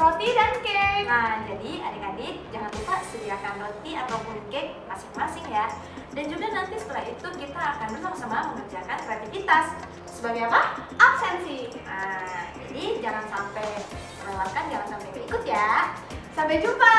roti dan cake. Nah, jadi adik-adik jangan lupa sediakan roti ataupun cake masing-masing ya. Dan juga nanti setelah itu kita akan bersama-sama mengerjakan kreativitas. Sebagai apa? Absensi. Nah, jadi jangan sampai melewatkan, jangan sampai ikut ya. Sampai jumpa.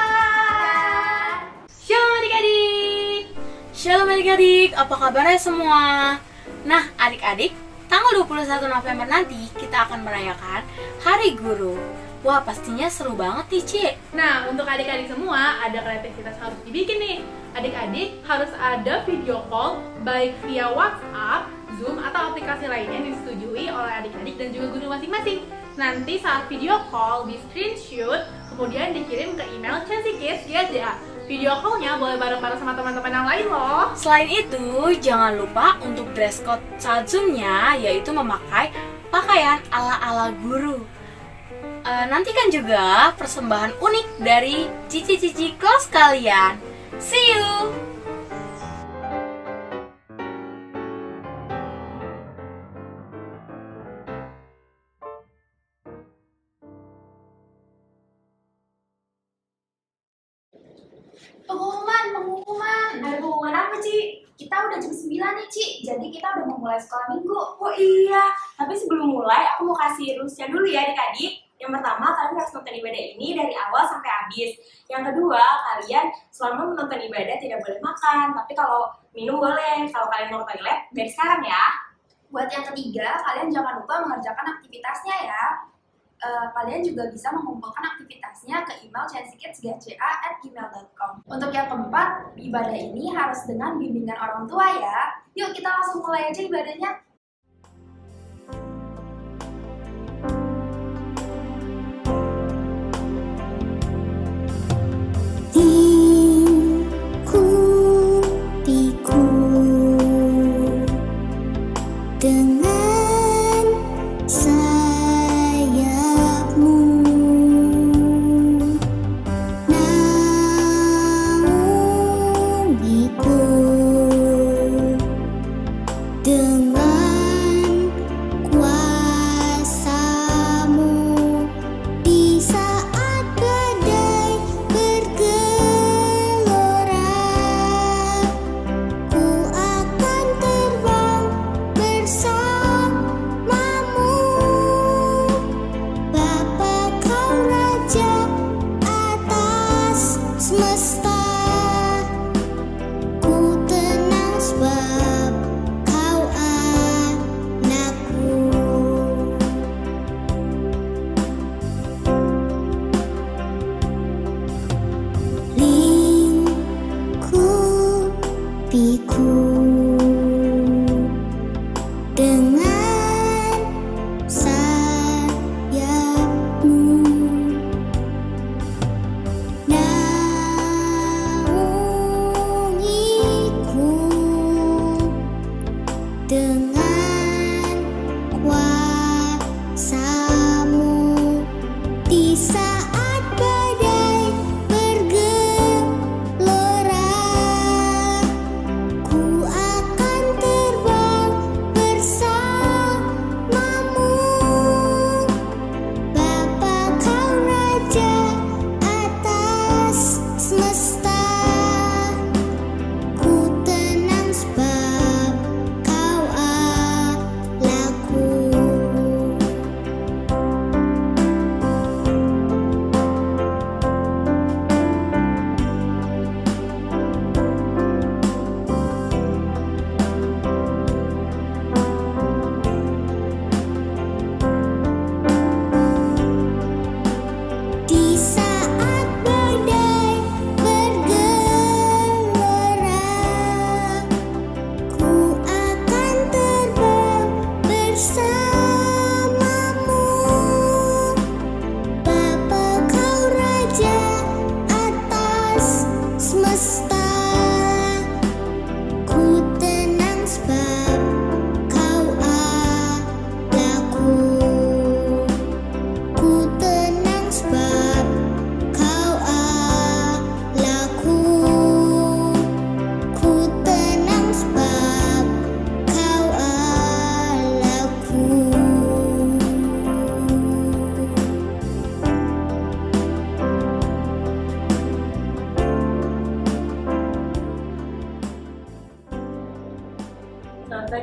Shalom adik-adik. Shalom adik-adik, apa kabarnya semua? Nah adik-adik, tanggal 21 November nanti kita akan merayakan Hari Guru. Wah pastinya seru banget nih Ci. Nah, untuk adik-adik semua ada kreativitas harus dibikin nih. Adik-adik harus ada video call baik via WhatsApp, Zoom atau aplikasi lainnya yang disetujui oleh adik-adik dan juga guru masing-masing. Nanti saat video call di screenshot, kemudian dikirim ke email chansikids@gja. Video call-nya boleh bareng-bareng sama teman-teman yang lain loh. Selain itu, jangan lupa untuk dress code saat Zoom-nya, yaitu memakai pakaian ala-ala guru. Nantikan juga persembahan unik dari cici-cici kelas kalian. See you! Pengumuman. Ada pengumuman apa, Ci? Kita udah jam 9 nih, Ci. Jadi kita udah mau mulai sekolah minggu. Oh iya, tapi sebelum mulai aku mau kasih rules-nya dulu ya adik-adik. Yang pertama, kalian harus nonton ibadah ini dari awal sampai habis. Yang kedua, kalian selama menonton ibadah tidak boleh makan. Tapi kalau minum boleh. Kalau kalian mau ke toilet, dari sekarang ya. Buat yang ketiga, kalian jangan lupa mengerjakan aktivitasnya ya. Kalian juga bisa mengumpulkan aktivitasnya ke email chansikids@gmail.com. Untuk yang keempat, ibadah ini harus dengan bimbingan orang tua ya. Yuk kita langsung mulai aja ibadahnya. Dengan sayapmu naungiku, dengan kuasamu di saat badai bergelora, ku akan terbang bersamamu. Bapa kau Raja atas semesta, ku tenang sebab kau anakku. Lingkupiku dengan sayapmu, naungiku dengan kuasamu di saat badai bergelora, ku akan terbang bersamamu. Bapa kau Raja atas semesta, ku tenang sebab kau anakku.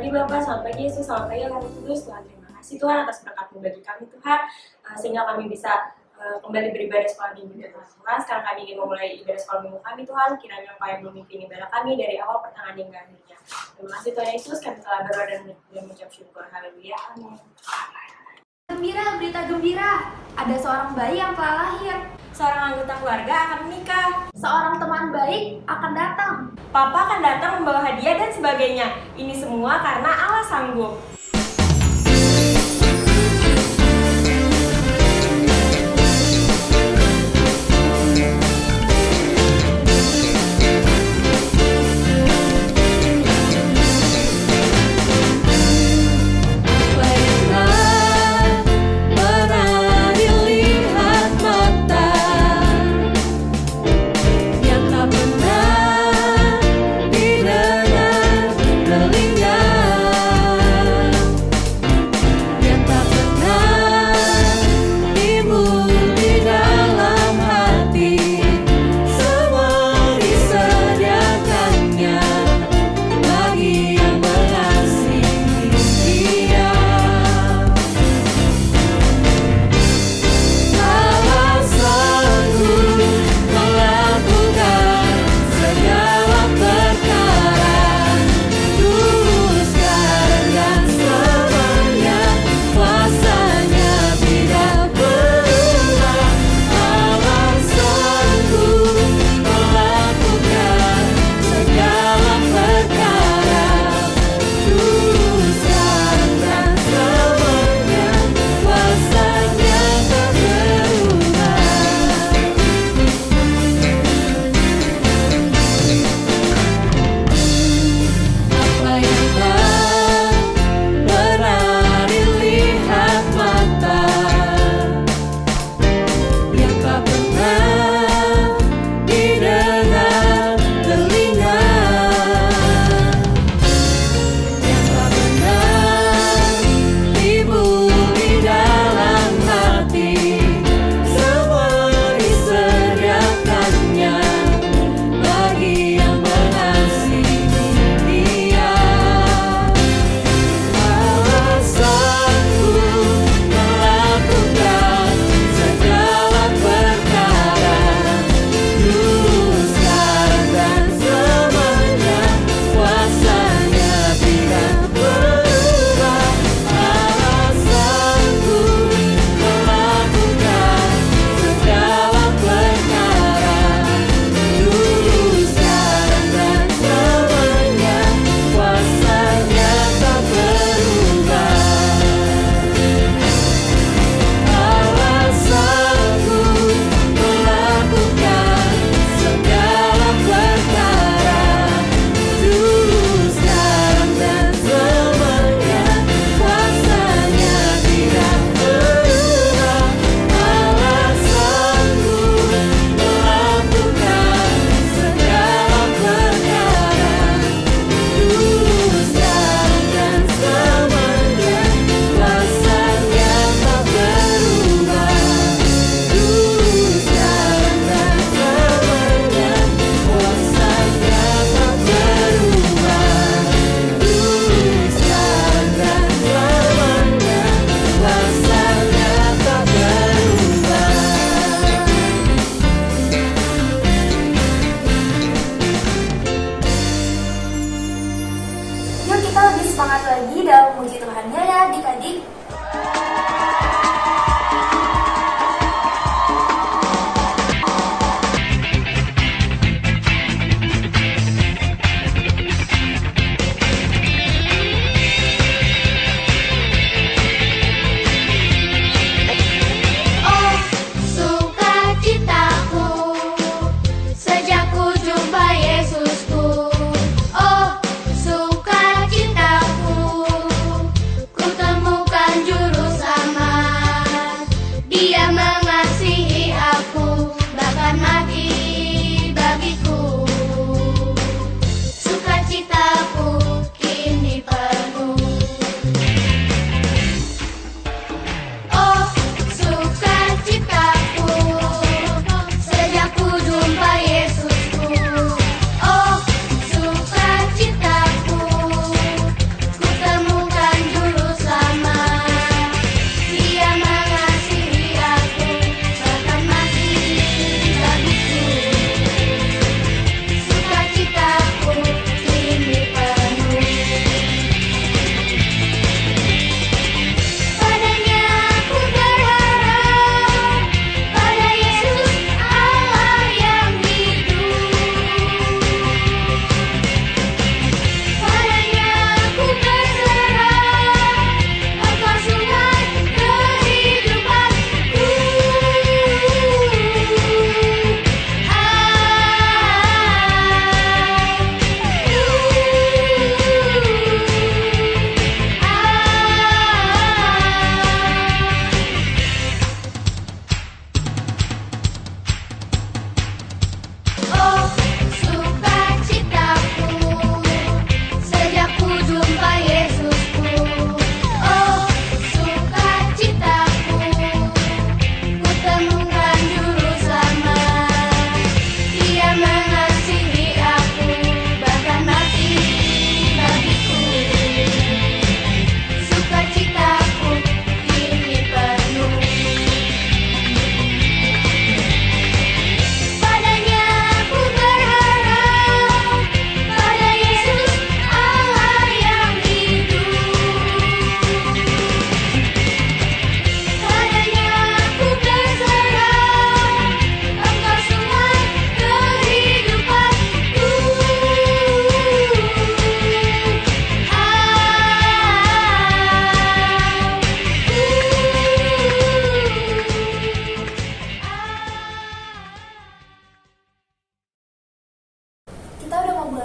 pagi Bapak, selamat pagi Yesus, selamat pagi Roh Kudus. Tuhan terima kasih Tuhan atas berkat-Mu bagi kami Tuhan, sehingga kami bisa kembali beribadah sekolah minggu Tuhan. Sekarang kami ingin memulai ibadah sekolah minggu kami Tuhan, kiranya Engkau yang memimpin ibadah kami dari awal pertengahan hingga akhirnya. Terima kasih Tuhan Yesus, kami telah berdoa dan mengucap syukur. Haleluya, amin. Gembira, berita gembira. Ada seorang bayi yang telah lahir. Seorang anggota keluarga akan menikah. Seorang teman baik akan datang. Papa akan datang membawa hadiah dan sebagainya. Ini semua karena Allah sanggup. Telinga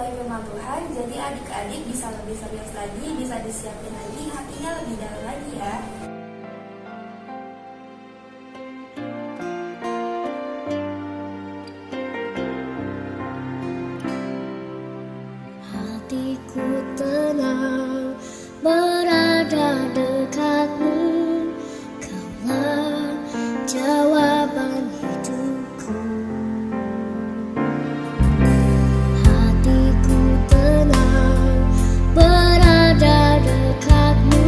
oleh firman Tuhan, jadi adik-adik bisa lebih serius lagi, bisa disiapin lagi, hatinya lebih dalam lagi ya. Hatiku tenang berada dekatmu, Kaulah jawaban hidupku. Hatiku tenang berada dekatmu,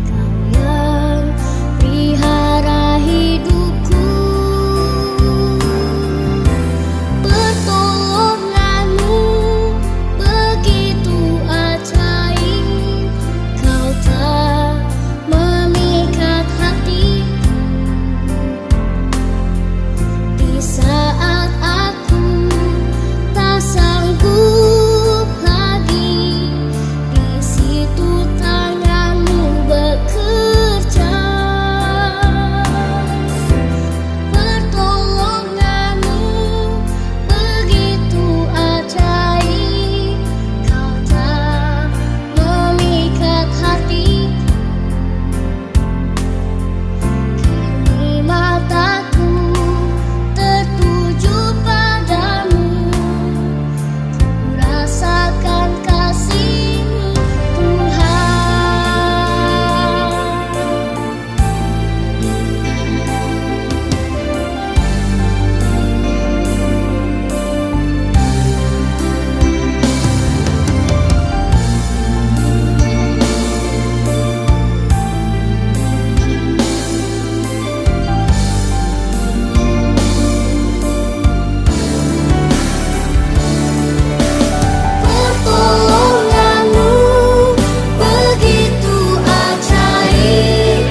Kau yang pelihara hidupku. Pertolonganmu begitu ajaib, Kau tak memikat hati. Di saat aku tak sanggup lagi, di situ tanganmu bekerja. Pertolonganmu begitu ajaib, Kau tak memikat hati. Kini mataku tertuju padamu, ku rasakan kasih-Mu, Tuhan. Pertolonganmu begitu ajaib,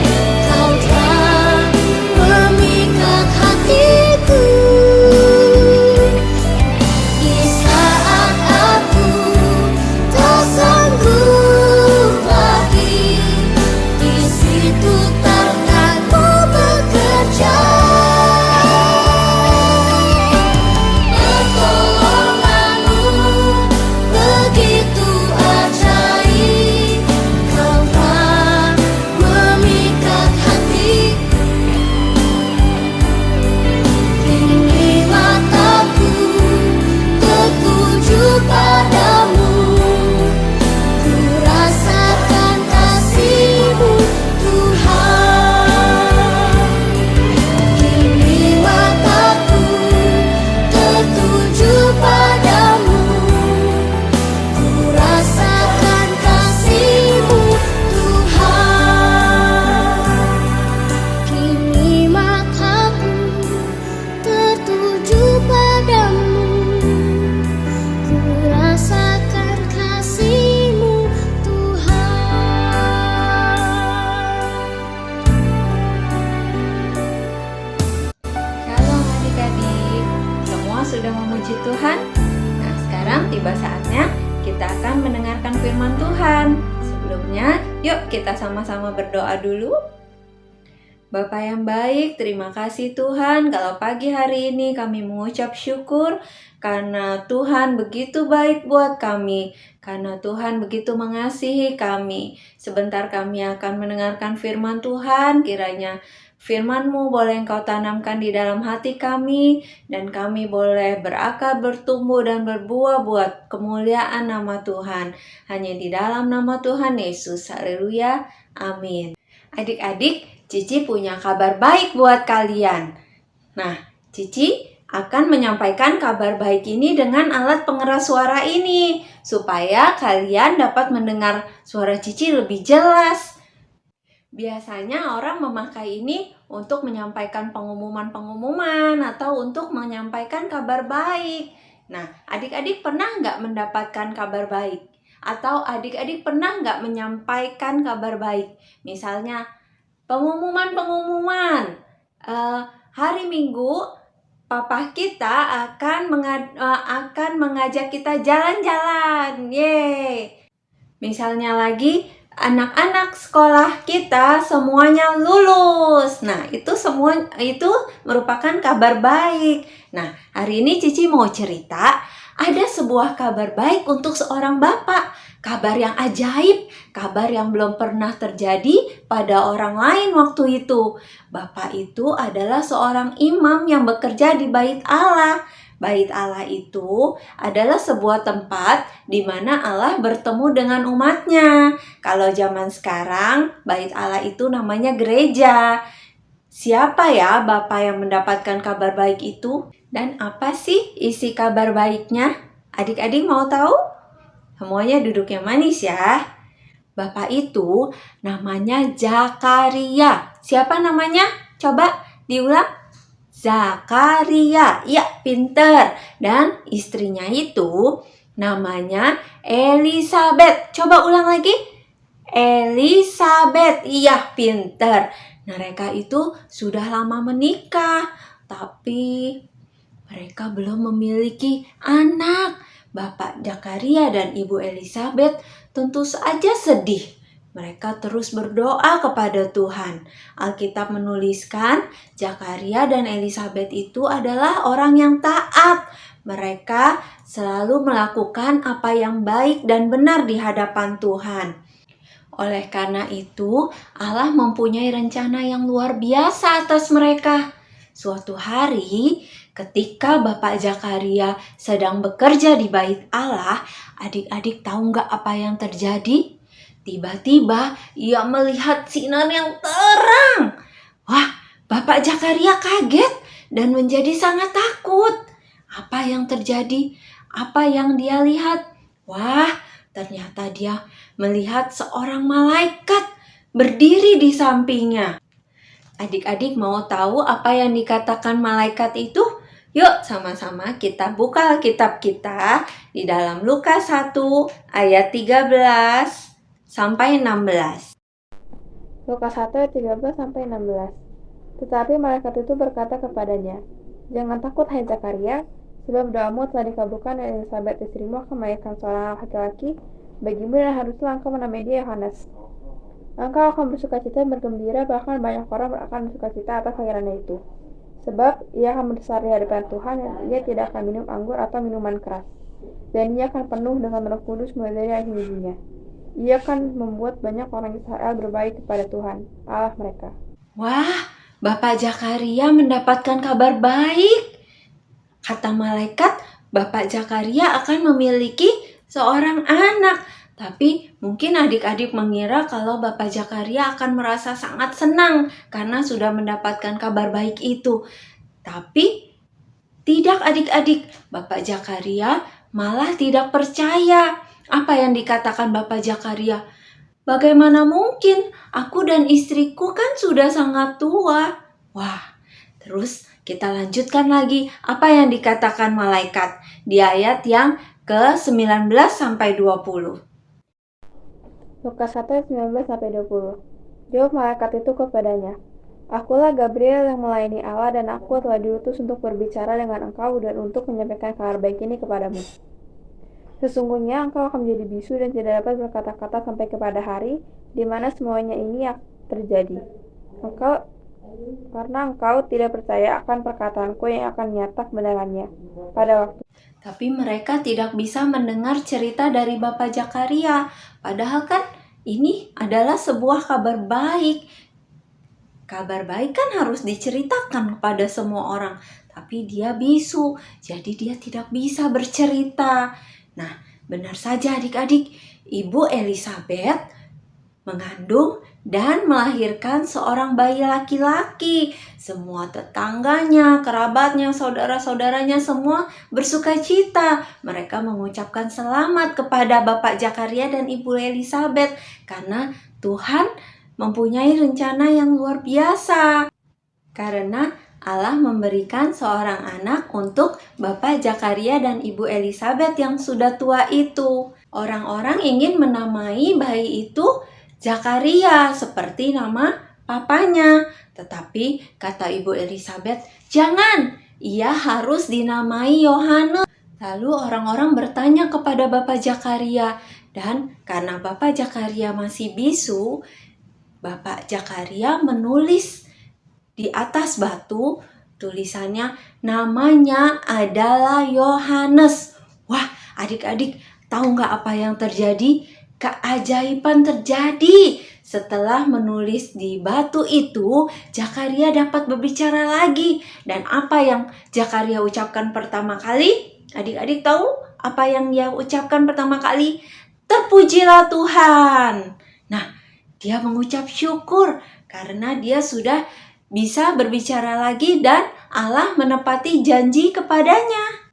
Kau tak memikat hatiku. Di saat aku tak sanggup lagi, di situ tanganmu bekerja. Pertolonganmu begitu ajaib, Kau tak memikat hatiku. Kini mataku tertuju padamu, ku rasakan kasih-Mu, Tuhan. Kini mataku tertuju padamu, ku rasakan kasih-Mu, Tuhan. Kini mataku tertuju padamu, ku rasakan kasih-Mu, Tuhan. Shalom adik-adik, semua sudah memuji Tuhan? Nah, sekarang tiba saatnya kita akan mendengarkan firman Tuhan. Sebelumnya, yuk kita sama-sama berdoa dulu. Bapa yang baik, terima kasih Tuhan kalau pagi hari ini kami mengucap syukur karena Tuhan begitu baik buat kami, karena Tuhan begitu mengasihi kami. Sebentar kami akan mendengarkan firman Tuhan, kiranya firman-Mu boleh Engkau tanamkan di dalam hati kami, dan kami boleh berakar, bertumbuh, dan berbuah buat kemuliaan nama Tuhan. Hanya di dalam nama Tuhan Yesus, haleluya, amin. Adik-adik, Cici punya kabar baik buat kalian. Nah, Cici akan menyampaikan kabar baik ini dengan alat pengeras suara ini, supaya kalian dapat mendengar suara Cici lebih jelas. Biasanya orang memakai ini untuk menyampaikan pengumuman-pengumuman atau untuk menyampaikan kabar baik. Nah, adik-adik pernah nggak mendapatkan kabar baik? Atau adik-adik pernah nggak menyampaikan kabar baik? Misalnya, pengumuman-pengumuman. Hari Minggu, papa kita akan mengajak kita jalan-jalan. Yeay! Misalnya lagi, anak-anak sekolah kita semuanya lulus. Nah, itu merupakan kabar baik. Nah, hari ini Cici mau cerita ada sebuah kabar baik untuk seorang bapak. Kabar yang ajaib, kabar yang belum pernah terjadi pada orang lain waktu itu. Bapak itu adalah seorang imam yang bekerja di Bait Allah. Bait Allah itu adalah sebuah tempat di mana Allah bertemu dengan umatnya. Kalau zaman sekarang, Bait Allah itu namanya gereja. Siapa ya Bapak yang mendapatkan kabar baik itu? Dan apa sih isi kabar baiknya? Adik-adik mau tahu? Semuanya duduk yang manis ya. Bapak itu namanya Zakaria. Siapa namanya? Coba diulang. Zakaria. Ya, pinter. Dan istrinya itu namanya Elisabeth. Coba ulang lagi. Elisabeth. Iya, pinter. Mereka itu sudah lama menikah, tapi mereka belum memiliki anak. Bapak Zakaria dan Ibu Elisabeth tentu saja sedih. Mereka terus berdoa kepada Tuhan. Alkitab menuliskan Zakaria dan Elisabeth itu adalah orang yang taat. Mereka selalu melakukan apa yang baik dan benar di hadapan Tuhan. Oleh karena itu, Allah mempunyai rencana yang luar biasa atas mereka. Suatu hari, ketika Bapak Zakaria sedang bekerja di Bait Allah, adik-adik tahu nggak apa yang terjadi? Tiba-tiba ia melihat sinar yang terang. Wah, Bapak Zakaria kaget dan menjadi sangat takut. Apa yang terjadi? Apa yang dia lihat? Wah, ternyata dia melihat seorang malaikat berdiri di sampingnya. Adik-adik mau tahu apa yang dikatakan malaikat itu? Yuk sama-sama kita buka Alkitab kita di dalam Lukas 1 ayat 13 sampai 16. Lukas 1 ayat 13 sampai 16. Tetapi malaikat itu berkata kepadanya, "Jangan takut hai Zakaria, sebab doamu telah dikabulkan dan Elisabeth istrimu akan melahirkan seorang laki-laki bagimu dan haruslah engkau menamai dia Yohanes. Engkau akan bersukacita dan bergembira, bahkan banyak orang akan bersukacita atas kelahirannya itu. Sebab ia akan besar di hadapan Tuhan dan ia tidak akan minum anggur atau minuman keras. Dan ia akan penuh dengan Roh Kudus mulai dari akhir hidupnya. Ia akan membuat banyak orang Israel berbaik kepada Tuhan, Allah mereka." Wah, Bapak Zakaria mendapatkan kabar baik. Kata malaikat, Bapak Zakaria akan memiliki seorang anak. Tapi mungkin adik-adik mengira kalau Bapak Zakaria akan merasa sangat senang karena sudah mendapatkan kabar baik itu. Tapi tidak adik-adik, Bapak Zakaria malah tidak percaya apa yang dikatakan Bapak Zakaria. Bagaimana mungkin? Aku dan istriku kan sudah sangat tua. Wah, terus kita lanjutkan lagi apa yang dikatakan malaikat di ayat yang ke-19 sampai 20. Lukas 1 ayat 19 sampai 20. Jawab malaikat itu kepadanya, "Akulah Gabriel yang melayani Allah dan aku telah diutus untuk berbicara dengan engkau dan untuk menyampaikan kabar baik ini kepadamu. Sesungguhnya engkau akan menjadi bisu dan tidak dapat berkata-kata sampai kepada hari di mana semuanya ini terjadi. Karena engkau tidak percaya akan perkataanku yang akan nyata kebenarannya pada waktu." Tapi mereka tidak bisa mendengar cerita dari Bapak Zakaria. Padahal kan ini adalah sebuah kabar baik. Kabar baik kan harus diceritakan kepada semua orang. Tapi dia bisu, jadi dia tidak bisa bercerita. Nah, benar saja adik-adik, Ibu Elisabeth mengandung dan melahirkan seorang bayi laki-laki. Semua tetangganya, kerabatnya, saudara-saudaranya semua bersukacita. Mereka mengucapkan selamat kepada Bapak Zakaria dan Ibu Elisabeth karena Tuhan mempunyai rencana yang luar biasa. Karena Allah memberikan seorang anak untuk Bapak Zakaria dan Ibu Elisabeth yang sudah tua itu. Orang-orang ingin menamai bayi itu Zakaria seperti nama papanya. Tetapi kata Ibu Elisabeth, "Jangan, ia harus dinamai Yohanes." Lalu orang-orang bertanya kepada Bapak Zakaria, dan karena Bapak Zakaria masih bisu, Bapak Zakaria menulis di atas batu tulisannya, namanya adalah Yohanes. Wah, adik-adik, tahu nggak apa yang terjadi? Keajaiban terjadi. Setelah menulis di batu itu, Zakaria dapat berbicara lagi. Dan apa yang Zakaria ucapkan pertama kali? Adik-adik tahu apa yang dia ucapkan pertama kali? Terpujilah Tuhan. Nah, dia mengucap syukur karena dia sudah bisa berbicara lagi dan Allah menepati janji kepadanya.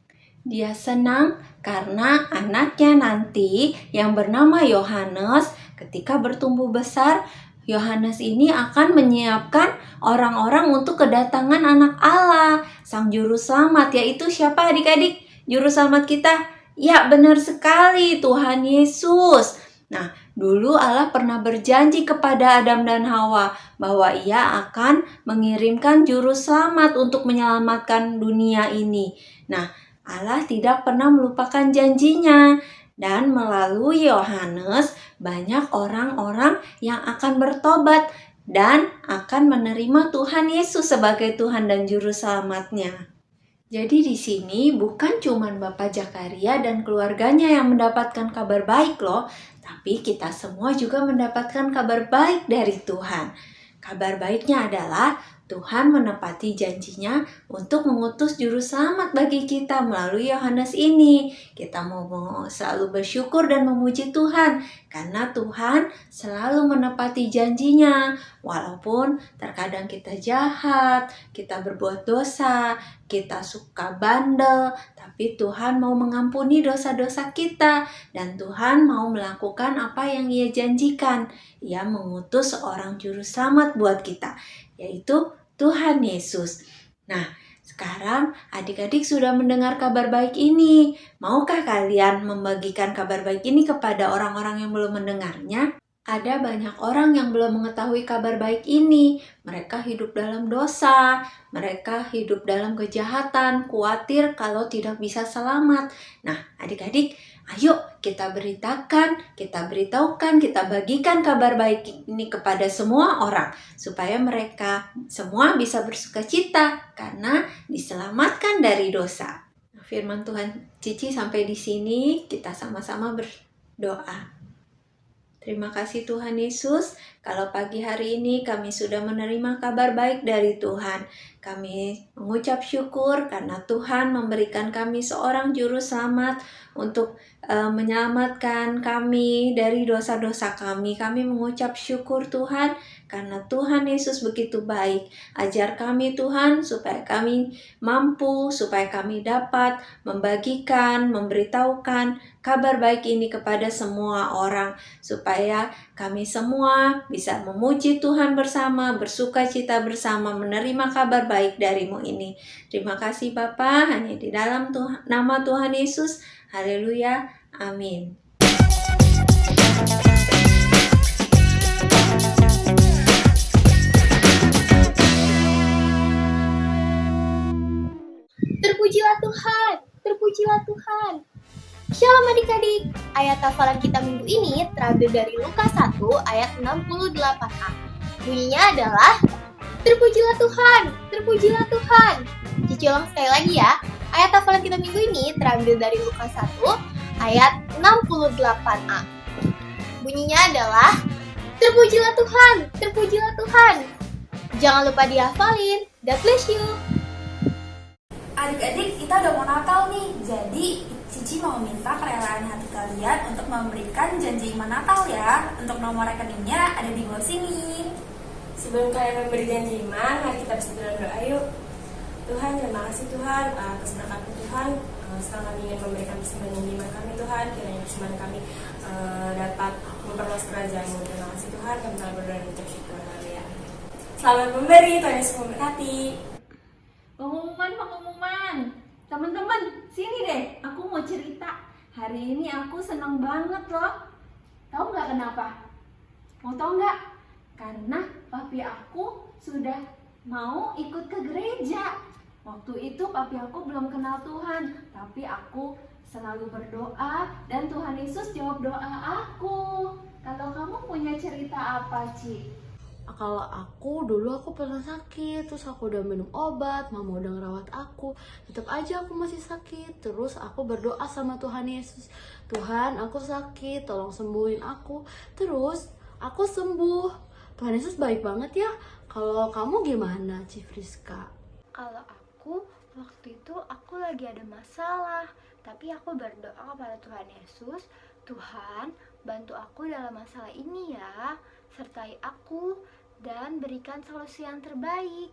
Dia senang karena anaknya nanti yang bernama Yohanes ketika bertumbuh besar, Yohanes ini akan menyiapkan orang-orang untuk kedatangan anak Allah, Sang Juru Selamat, yaitu siapa adik-adik? Juru Selamat kita? Ya, benar sekali, Tuhan Yesus. Nah, dulu Allah pernah berjanji kepada Adam dan Hawa bahwa Ia akan mengirimkan Juru Selamat untuk menyelamatkan dunia ini. Nah, Allah tidak pernah melupakan janjinya. Dan melalui Yohanes, banyak orang-orang yang akan bertobat dan akan menerima Tuhan Yesus sebagai Tuhan dan Juru Selamatnya. Jadi di sini bukan cuma Bapak Zakaria dan keluarganya yang mendapatkan kabar baik loh, tapi kita semua juga mendapatkan kabar baik dari Tuhan. Kabar baiknya adalah Tuhan menepati janjinya untuk mengutus juru selamat bagi kita melalui Yohanes ini. Kita mau selalu bersyukur dan memuji Tuhan karena Tuhan selalu menepati janjinya. Walaupun terkadang kita jahat, kita berbuat dosa, kita suka bandel, tapi Tuhan mau mengampuni dosa-dosa kita dan Tuhan mau melakukan apa yang Ia janjikan. Ia mengutus seorang juru selamat buat kita, yaitu Tuhan Yesus. Nah, sekarang adik-adik sudah mendengar kabar baik ini. Maukah kalian membagikan kabar baik ini kepada orang-orang yang belum mendengarnya? Ada banyak orang yang belum mengetahui kabar baik ini. Mereka hidup dalam dosa, mereka hidup dalam kejahatan, khawatir kalau tidak bisa selamat. Nah, adik-adik, ayo kita beritahukan, kita bagikan kabar baik ini kepada semua orang supaya mereka semua bisa bersukacita karena diselamatkan dari dosa. Firman Tuhan Cici sampai di sini, kita sama-sama berdoa. Terima kasih Tuhan Yesus, kalau pagi hari ini kami sudah menerima kabar baik dari Tuhan. Kami mengucap syukur karena Tuhan memberikan kami seorang juru selamat untuk menyelamatkan kami dari dosa-dosa kami. Kami mengucap syukur Tuhan karena Tuhan Yesus begitu baik. Ajar kami Tuhan supaya kami mampu, supaya kami dapat membagikan, memberitahukan kabar baik ini kepada semua orang. Supaya kami semua bisa memuji Tuhan bersama, bersukacita bersama, menerima kabar baik dari-Mu ini. Terima kasih Bapa, hanya di dalam nama Tuhan Yesus. Haleluya, amin. Terpujilah Tuhan, terpujilah Tuhan. Shalom adik-adik, ayat hafalan kita minggu ini terambil dari Lukas 1 ayat 68a. Bunyinya adalah, terpujilah Tuhan, terpujilah Tuhan. Cici ulang sekali lagi ya. Ayat hafalan kita minggu ini terambil dari Lukas 1 ayat 68a. Bunyinya adalah, terpujilah Tuhan, terpujilah Tuhan. Jangan lupa dihafalin. God bless you. Adik-adik, kita udah mau Natal nih. Jadi, Cici mau minta kerelaan hati kalian untuk memberikan janji iman Natal ya. Untuk nomor rekeningnya ada di bawah sini. Sebelum kalian memberi janji iman, mari kita bersatu dalam doa yuk. Tuhan, terima kasih Tuhan atas berkat Tuhan. Sekarang kami ingin memberikan persembahan janji iman kami Tuhan. Kiranya persembahan kami dapat memperluas kerajaan-Mu. Terima kasih Tuhan, kami telah berdoa dan ucap syukur. Haleluya. Selamat memberi, Tuhan Yesus memberkati. Pengumuman. Teman-teman, sini deh. Aku mau cerita. Hari ini aku senang banget loh. Tahu nggak kenapa? Mau tahu nggak? Karena papi aku sudah mau ikut ke gereja. Waktu itu papi aku belum kenal Tuhan, tapi aku selalu berdoa dan Tuhan Yesus jawab doa aku. Kalau kamu punya cerita apa, Ci? Kalau dulu aku pernah sakit, terus aku udah minum obat, mama udah ngerawat aku, tetap aja aku masih sakit. Terus aku berdoa sama Tuhan Yesus, Tuhan aku sakit, tolong sembuhin aku. Terus aku sembuh. Tuhan Yesus baik banget ya. Kalau kamu gimana, Ci Friska? Kalau aku, waktu itu aku lagi ada masalah, tapi aku berdoa kepada Tuhan Yesus, Tuhan bantu aku dalam masalah ini ya, sertai aku dan berikan solusi yang terbaik.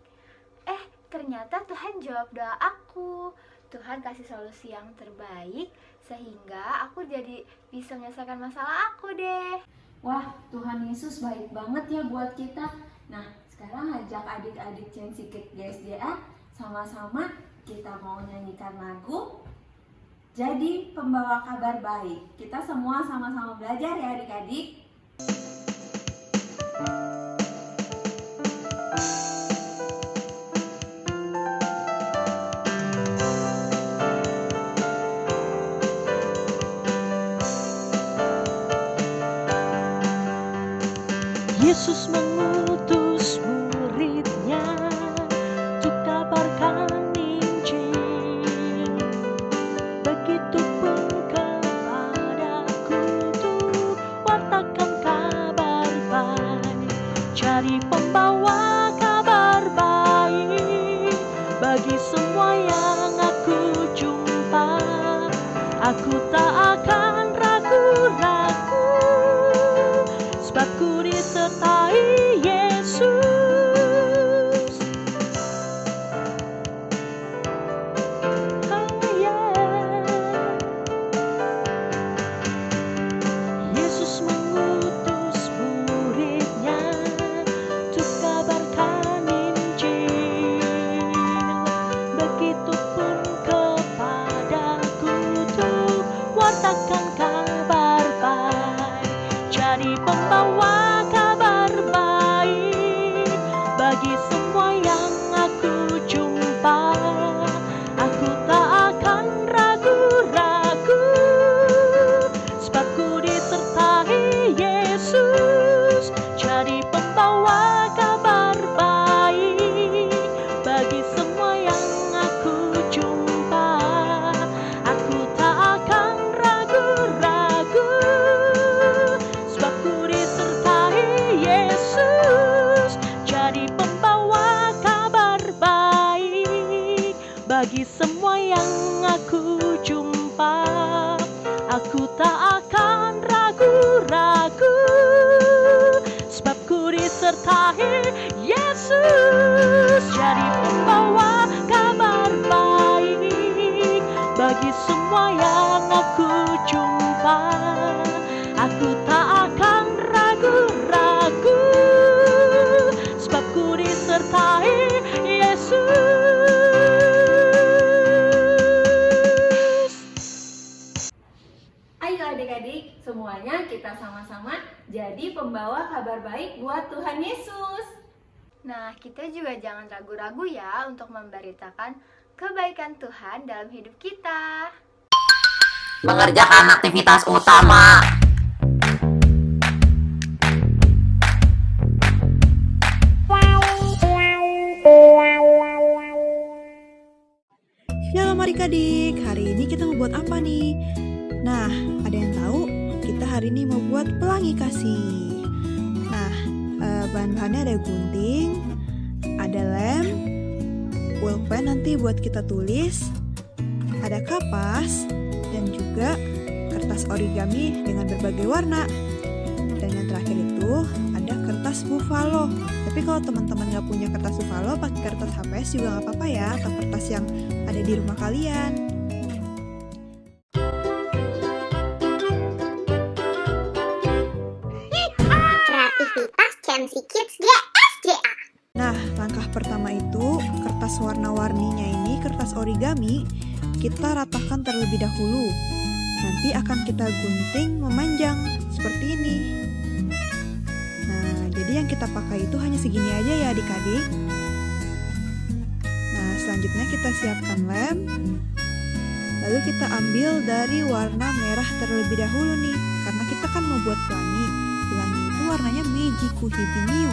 Ternyata Tuhan jawab doa aku. Tuhan kasih solusi yang terbaik sehingga aku jadi bisa menyelesaikan masalah aku deh. Wah, Tuhan Yesus baik banget ya buat kita. Nah, sekarang ajak adik-adik Chancy Kids GSDA sama-sama kita mau nyanyikan lagu Jadi Pembawa Kabar Baik. Kita semua sama-sama belajar ya adik-adik. Yesus mengutus murid-Nya untuk kabarkan Injil. Begitupun kepadaku tuh wartakan kabar baik. Cari pembawa kabar baik bagi semua yang aku jumpa. Aku tak akan ragu-ragu, sebab ku disertai Yesus. Oh yeah. Yesus mengutus murid-Nya untuk kabarkan Injil. Begitupun kepadaku tuh wartakan kabar baik. Jadi pembawa kabar baik bagi semua yang aku jumpa. Aku tak akan ragu-ragu, sebab ku disertai Yesus. Jadi pembawa kabar baik bagi semua yang aku jumpa. Aku tak akan ragu-ragu, sebab ku disertai Yesus. Jadi pembawa kabar baik bagi semua yang aku jumpa. Aku tak akan ragu-ragu, sebab ku disertai Yesus. Jadi pembawa kabar baik bagi semua yang aku jumpa. Aku tak akan ragu-ragu, sebab ku disertai Yesus. Ayo adik-adik, semuanya kita sama-sama jadi pembawa kabar baik buat Tuhan Yesus. Nah, kita juga jangan ragu-ragu ya untuk memberitakan kebaikan Tuhan dalam hidup kita. Mengerjakan aktivitas utama. Shalom adik-adik, hari ini kita mau buat apa nih? Nah, ada yang tahu? Kita hari ini mau buat pelangi kasih. Nah, bahan-bahannya ada gunting, ada lem, pulpen nanti buat kita tulis, ada kapas, dan juga kertas origami dengan berbagai warna. Dan yang terakhir itu ada kertas buffalo. Tapi kalau teman-teman gak punya kertas buffalo, pakai kertas HPS juga gak apa-apa ya, atau kertas yang ada di rumah kalian. Kreativitas Chancy Kids GSDA. Nah, langkah pertama itu kertas warna-warninya ini, kertas origami, kita ratakan terlebih dahulu. Nanti akan kita gunting memanjang seperti ini. Nah, jadi yang kita pakai itu hanya segini aja ya adik-adik. Nah, selanjutnya kita siapkan lem. Lalu kita ambil dari warna merah terlebih dahulu nih, karena kita kan mau buat pelangi. Pelangi itu warnanya Meiji Kuhibiniu.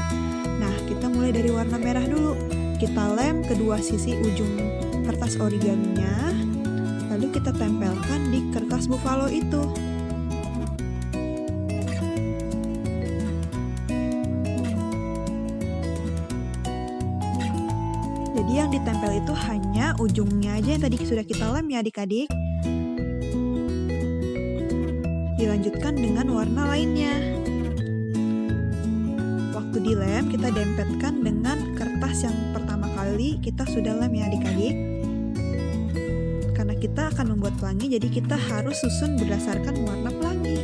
mulai dari warna merah dulu. Kita lem kedua sisi ujung kertas origaminya, lalu kita tempelkan di kertas buffalo itu. Jadi yang ditempel itu hanya ujungnya aja yang tadi sudah kita lem ya adik-adik. Dilanjutkan dengan warna lainnya. Waktu dilem kita dempetkan dengan kertas yang pertama kali kita sudah lem ya adik-adik. Karena kita akan membuat pelangi, jadi kita harus susun berdasarkan warna pelangi.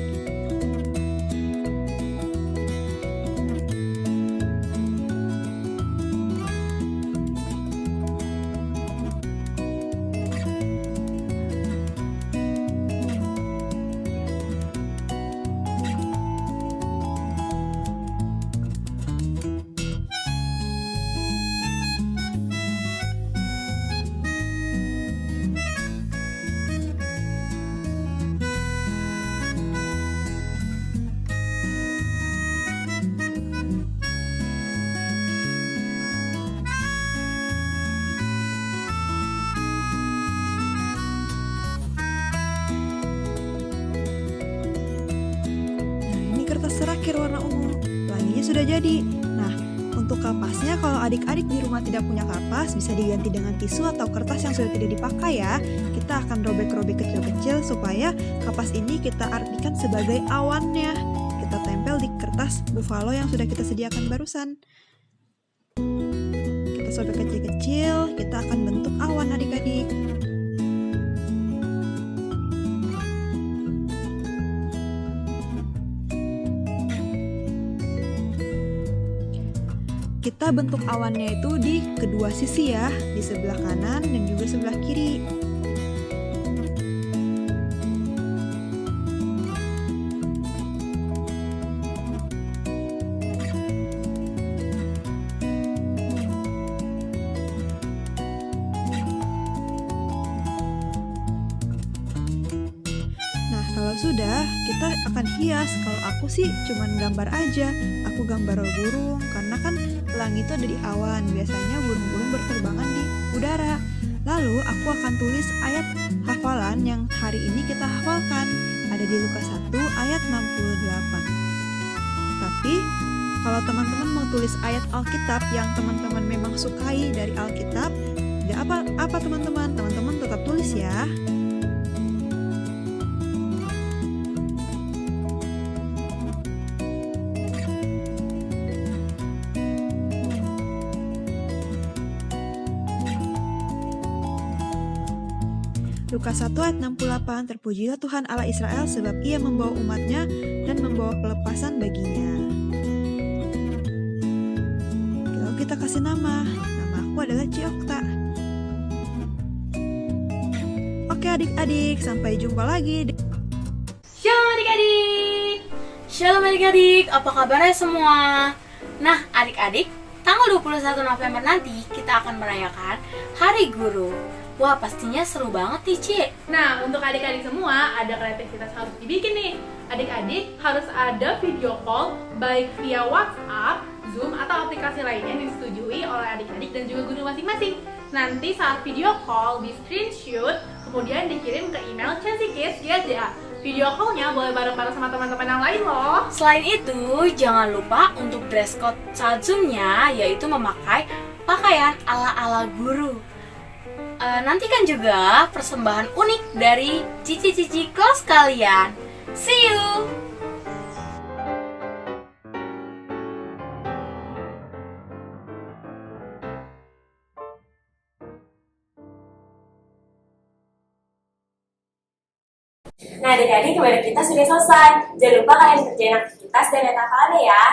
Terakhir warna ungu, pelanginya sudah jadi. Nah, untuk kapasnya kalau adik-adik di rumah tidak punya kapas, bisa diganti dengan tisu atau kertas yang sudah tidak dipakai ya. Kita akan robek-robek kecil-kecil supaya kapas ini kita artikan sebagai awannya. Kita tempel di kertas buffalo yang sudah kita sediakan barusan. Kita sobek kecil-kecil, kita akan bentuk awan adik-adik. Kita bentuk awannya itu di kedua sisi ya, di sebelah kanan dan juga sebelah kiri. Nah, kalau sudah, kita akan hias. Kalau aku sih cuman gambar aja. Aku gambar burung, karena kan pelangi itu ada di awan. Biasanya burung-burung berterbangan di udara. Lalu aku akan tulis ayat hafalan yang hari ini kita hafalkan. Ada di Lukas 1 ayat 68. Tapi kalau teman-teman mau tulis ayat Alkitab yang teman-teman memang sukai dari Alkitab, ya apa teman-teman? Teman-teman tetap tulis ya. Lukas 1 ayat 68, terpujilah Tuhan Allah Israel sebab ia membawa umatnya dan membawa pelepasan baginya. Lalu kita kasih nama aku adalah Ciokta. Oke adik-adik, sampai jumpa lagi. Shalom adik-adik. Shalom adik-adik, apa kabarnya semua? Nah adik-adik, tanggal 21 November nanti kita akan merayakan Hari Guru. Wah, pastinya seru banget nih, Ci. Nah, untuk adik-adik semua, ada kreativitas harus dibikin nih. Adik-adik harus ada video call, baik via WhatsApp, Zoom, atau aplikasi lainnya yang disetujui oleh adik-adik dan juga guru masing-masing. Nanti saat video call, di screenshot, kemudian dikirim ke email ChancyKids@ya. Video call-nya boleh bareng-bareng sama teman-teman yang lain loh. Selain itu, jangan lupa untuk dress code saat Zoom-nya, yaitu memakai pakaian ala-ala guru. Nantikan juga persembahan unik dari cici-cici kelas kalian. See you! Nah adik-adik, ibadah kita sudah selesai. Jangan lupa kalian kerjain aktivitas dan data hafalannya ya.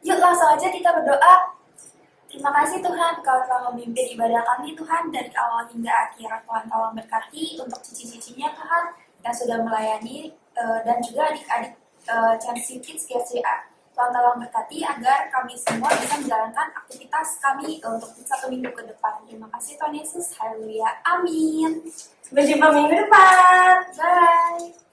Yuk langsung aja kita berdoa. Terima kasih Tuhan, Kau telah memimpin ibadah kami Tuhan dari awal hingga akhir. Tuhan tolong berkati untuk cici-cicinya Tuhan yang sudah melayani dan juga adik-adik Chancy Kids GSCA. Tuhan tolong berkati agar kami semua bisa menjalankan aktivitas kami untuk 1 minggu ke depan. Terima kasih Tuhan Yesus, haleluya, amin. Sampai jumpa minggu depan. Bye.